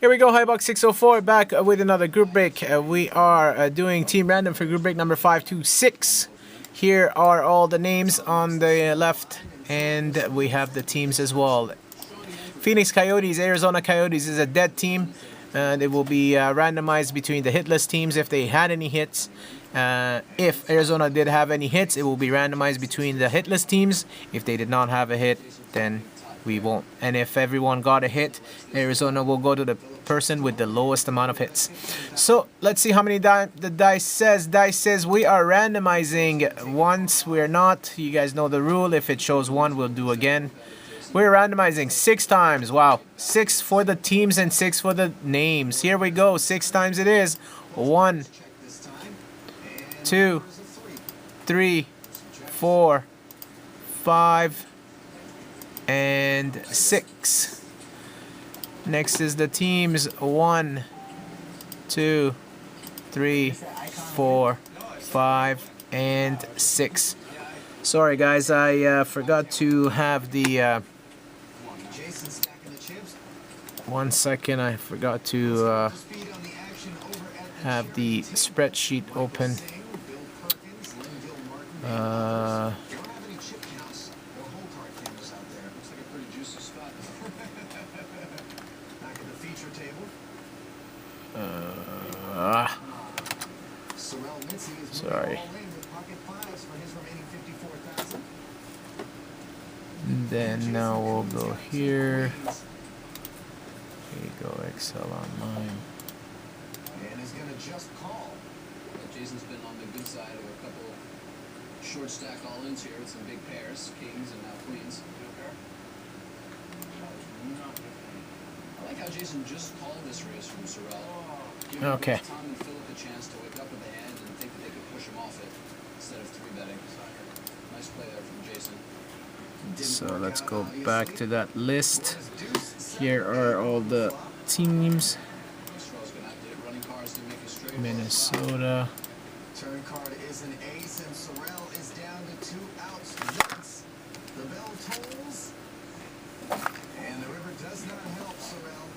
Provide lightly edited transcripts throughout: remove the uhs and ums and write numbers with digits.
Here we go, HOBBYBOX604 back with another group break. We are doing team random for group break number 526. Here are all the names on the left, and we have the teams as well. Phoenix Coyotes, Arizona Coyotes is a dead team. It will be randomized between the hitless teams if they had any hits. If Arizona did have any hits, it will be randomized between the hitless teams. If they did not have a hit, then we won't. And if everyone got a hit, Arizona will go to the person with the lowest amount of hits. So let's see how many the dice says. Dice says we are randomizing once. We're not. You guys know the rule. If it shows one, we'll do again. We're randomizing 6 times. Wow. 6 for the teams and 6 for the names. Here we go. 6 times it is. 1, 2, 3, 4, 5, and 6. Next is the teams. 1, 2, 3, 4, 5, and 6. Sorry guys, I forgot to have the 1 second, I forgot to have the spreadsheet open. Sorry. Then now we'll go here. Here you go, Excel Online. And is gonna just call. Jason's been on the good side of a couple short stack all-ins here with some big pairs, kings and now queens. I like how Jason just called this race from Sorrel. Okay. Tom and Philip a chance to wake up with a hand and think that they could push him off it instead of 3-betting. Nice play there from Jason. So let's go back to that list. Here are all the teams. Minnesota. Turn card is an ace and Sorrel is down to 2 outs. Once the bell tolls and the river does not help Sorrel.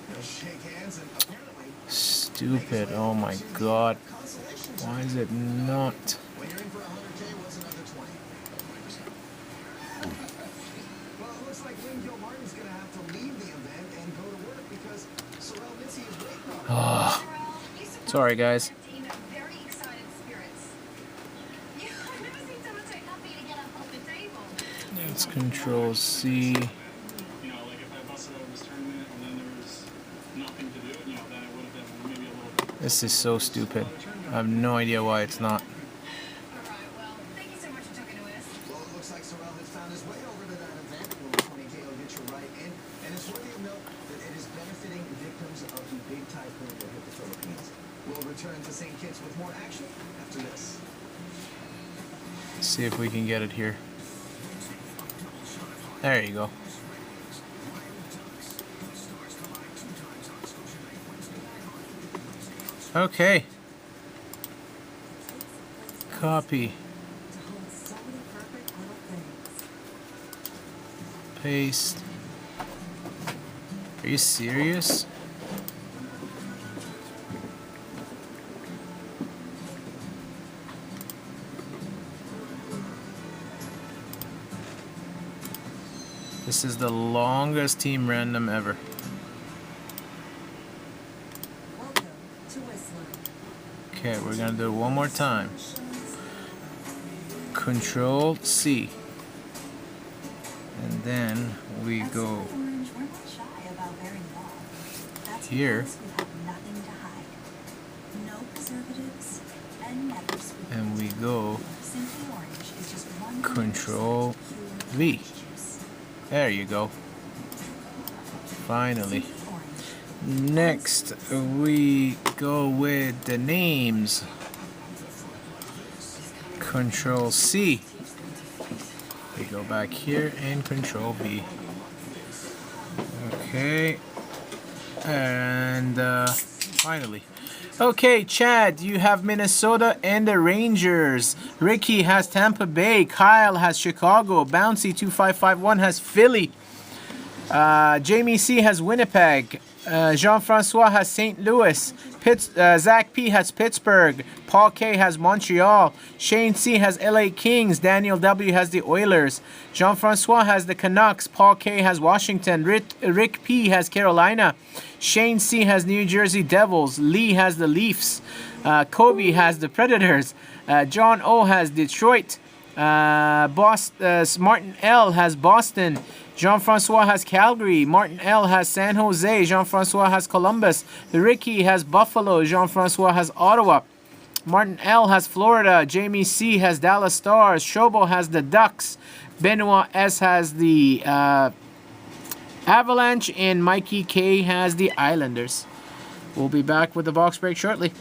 They'll shake hands and apparently Stupid, oh my god. Why is it not? when you're in for 100K, what's another 20? Well, it looks like Lynn Martin's going to have to leave the event and go to work because Sorrel Mitzi is waiting on him. Sorry guys. Let's control C. This is so stupid. I have no idea why it's not. Well, it looks like Sorrel has found his way over to that event. Well, 20K will get you right in. And it's worthy of note that it is benefiting victims of the big typhoon that hit the Philippines. We'll return to St. Kitts with more action after this. Let's see if we can get it here. There you go. Okay. Copy. Paste. Are you serious? This is the longest team random ever. Okay, we're gonna do it one more time. Control C. And then we go here. And we go Control V. There you go. Finally. Next, we go with the names. Control C. We go back here and Control V. Okay. And finally. Okay, Chad, you have Minnesota and the Rangers. Ricky has Tampa Bay. Kyle has Chicago. Bouncy2551 has Philly. Jamie C has Winnipeg. Jean-Francois has St. Louis. Zach P has Pittsburgh. Paul K has Montreal. Shane C has LA Kings. Daniel W has the Oilers. Jean-Francois has the Canucks. Paul K has Washington. Rick P has Carolina. Shane C has New Jersey Devils. Lee has the Leafs. Kobe has the Predators. John O has Detroit. Martin L has Boston. Jean-Francois has Calgary. Martin L has San Jose. Jean-Francois has Columbus. Ricky has Buffalo. Jean-Francois has Ottawa. Martin L has Florida. Jamie C has Dallas Stars. Shobo has the Ducks. Benoit S has the Avalanche. And Mikey K has the Islanders. We'll be back with the box break shortly.